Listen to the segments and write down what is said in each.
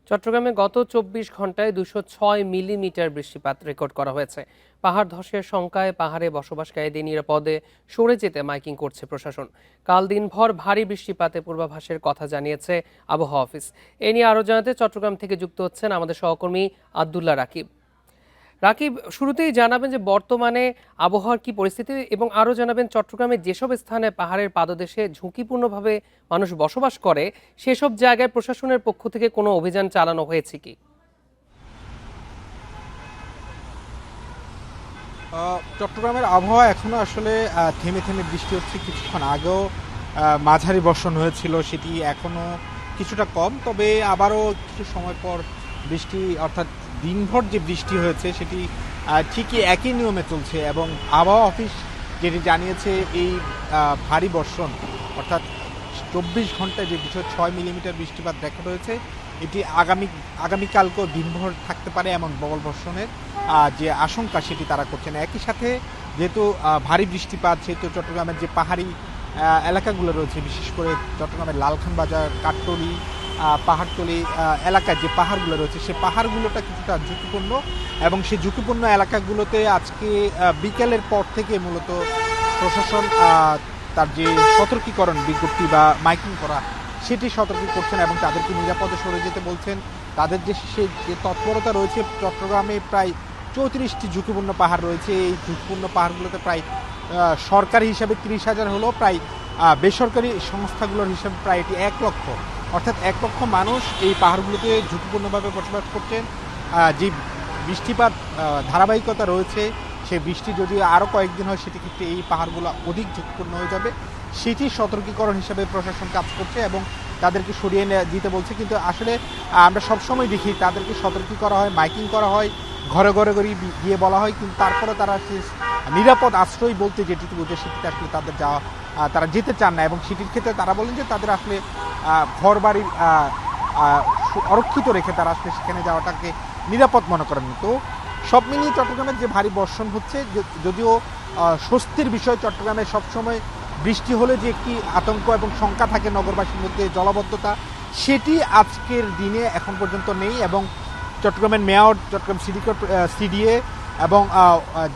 চট্টগ্রামে গত ২৪ ঘন্টায় ২০৬ মিলিমিটার বৃষ্টিপাত রেকর্ড করা হয়েছে। পাহাড় ধসের শঙ্কায় পাহাড়ে বসবাসকারীদের নিরাপদে সরে যেতে মাইকিং করছে প্রশাসন। কাল দিনভর ভারী বৃষ্টিপাতের পূর্বাভাসের কথা জানিয়েছে আবহাওয়া অফিস। এ নিয়ে আরও জানাতে চট্টগ্রাম থেকে যুক্ত হচ্ছেন আমাদের সহকর্মী আব্দুল্লাহ রাকিব। রাকিব, শুরুতেই জানাবেন যে বর্তমানে আবহাওয়ার কি পরিস্থিতি এবং আরও জানাবেন চট্টগ্রামের যেসব স্থানে পাহাড়ের পাদদেশে ঝুঁকিপূর্ণভাবে মানুষ বসবাস করে সেসব জায়গায় প্রশাসনের পক্ষ থেকে কোনো অভিযান চালানো হয়েছে কি? চট্টগ্রামের আবহাওয়া এখনো আসলে থেমে থেমে বৃষ্টি হচ্ছে। কিছুক্ষণ আগেও মাঝারি বর্ষণ হয়েছিল, সেটি এখনো কিছুটা কম, তবে আবারও কিছু সময় পর বৃষ্টি, অর্থাৎ দিনভর যে বৃষ্টি হয়েছে সেটি ঠিকই একই নিয়মে চলছে। এবং আবহাওয়া অফিস যেটি জানিয়েছে, এই ভারী বর্ষণ অর্থাৎ ২৪ ঘন্টায় যে ২০৬ মিলিমিটার বৃষ্টিপাত রেকর্ড হয়েছে, এটি আগামীকালকেও দিনভর থাকতে পারে এমন প্রবল বর্ষণের যে আশঙ্কা সেটি তারা করছেন। একই সাথে যেহেতু ভারী বৃষ্টিপাত, সেহেতু চট্টগ্রামের যে পাহাড়ি এলাকাগুলো রয়েছে, বিশেষ করে চট্টগ্রামের লালখান বাজার, কাঠতলী, পাহাড়তলী এলাকায় যে পাহাড়গুলো রয়েছে, সেই পাহাড়গুলোটা কিছুটা ঝুঁকিপূর্ণ। এবং সেই ঝুঁকিপূর্ণ এলাকাগুলোতে আজকে বিকেলের পর থেকে মূলত প্রশাসন তার যে সতর্কীকরণ বিজ্ঞপ্তি বা মাইকিং করা সেটি সতর্ক করছেন এবং তাদেরকে নিরাপদে সরে যেতে বলছেন। তাদের যে তৎপরতা রয়েছে, চট্টগ্রামে প্রায় ৩৪টি ঝুঁকিপূর্ণ পাহাড় রয়েছে। এই ঝুঁকিপূর্ণ পাহাড়গুলোতে প্রায় সরকারি হিসাবে ৩০,০০০ হলেও প্রায় বেসরকারি সংস্থাগুলোর হিসাবে প্রায় এটি ১ লক্ষ, অর্থাৎ ১ লক্ষ মানুষ এই পাহাড়গুলোতে ঝুঁকিপূর্ণভাবে বসবাস করছেন। যে বৃষ্টিপাত ধারাবাহিকতা রয়েছে, সেই বৃষ্টি যদি আরও কয়েকদিন হয়, সেটি ক্ষেত্রে এই পাহাড়গুলো অধিক ঝুঁকিপূর্ণ হয়ে যাবে। সেটি সতর্কীকরণ হিসাবে প্রশাসন কাজ করছে এবং তাদেরকে সরিয়ে দিতে বলছে। কিন্তু আসলে আমরা সবসময় দেখি তাদেরকে সতর্কী করা হয়, মাইকিং করা হয়, ঘরে ঘরে করে গিয়ে বলা হয়, কিন্তু তারপরে তারা নিরাপদ আশ্রয় বলতে যেটিতে বোঝে সেটিতে আসলে তাদের যাওয়া, তারা যেতে চান না। এবং সেটির ক্ষেত্রে তারা বলেন যে তাদের আসলে ঘর বাড়ি অরক্ষিত রেখে তারা আসলে সেখানে যাওয়াটাকে নিরাপদ মনে করেন। তো সব মিলিয়ে চট্টগ্রামের যে ভারী বর্ষণ হচ্ছে, যদিও স্বস্তির বিষয়, চট্টগ্রামে সবসময় বৃষ্টি হলে যে একটি আতঙ্ক এবং শঙ্কা থাকে নগরবাসীর মধ্যে, জলাবদ্ধতা, সেটি আজকের দিনে এখন পর্যন্ত নেই। এবং চট্টগ্রামের মেয়র, চট্টগ্রাম সিডিএ এবং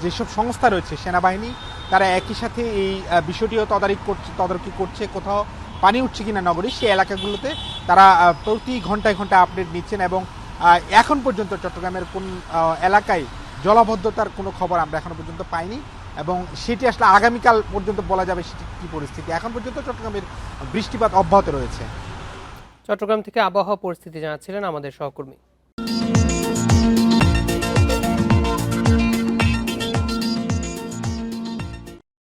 যেসব সংস্থা রয়েছে, সেনাবাহিনী, তারা একই সাথে এই বিষয়টিও তদারকি করছে। কোথাও পানি উঠছে কিনা নগরী, সেই এলাকাগুলোতে তারা প্রতি ঘন্টায় ঘন্টায় আপডেট নিচ্ছেন। এবং এখন পর্যন্ত চট্টগ্রামের কোন এলাকায় জলাবদ্ধতার কোনো খবর আমরা এখনো পর্যন্ত পাইনি। এবং সেটি আসলে আগামীকাল পর্যন্ত বলা যাবে সেটি কী পরিস্থিতি। এখন পর্যন্ত চট্টগ্রামের বৃষ্টিপাত অব্যাহত রয়েছে। চট্টগ্রাম থেকে আবহাওয়া পরিস্থিতি জানাচ্ছিলেন আমাদের সহকর্মী।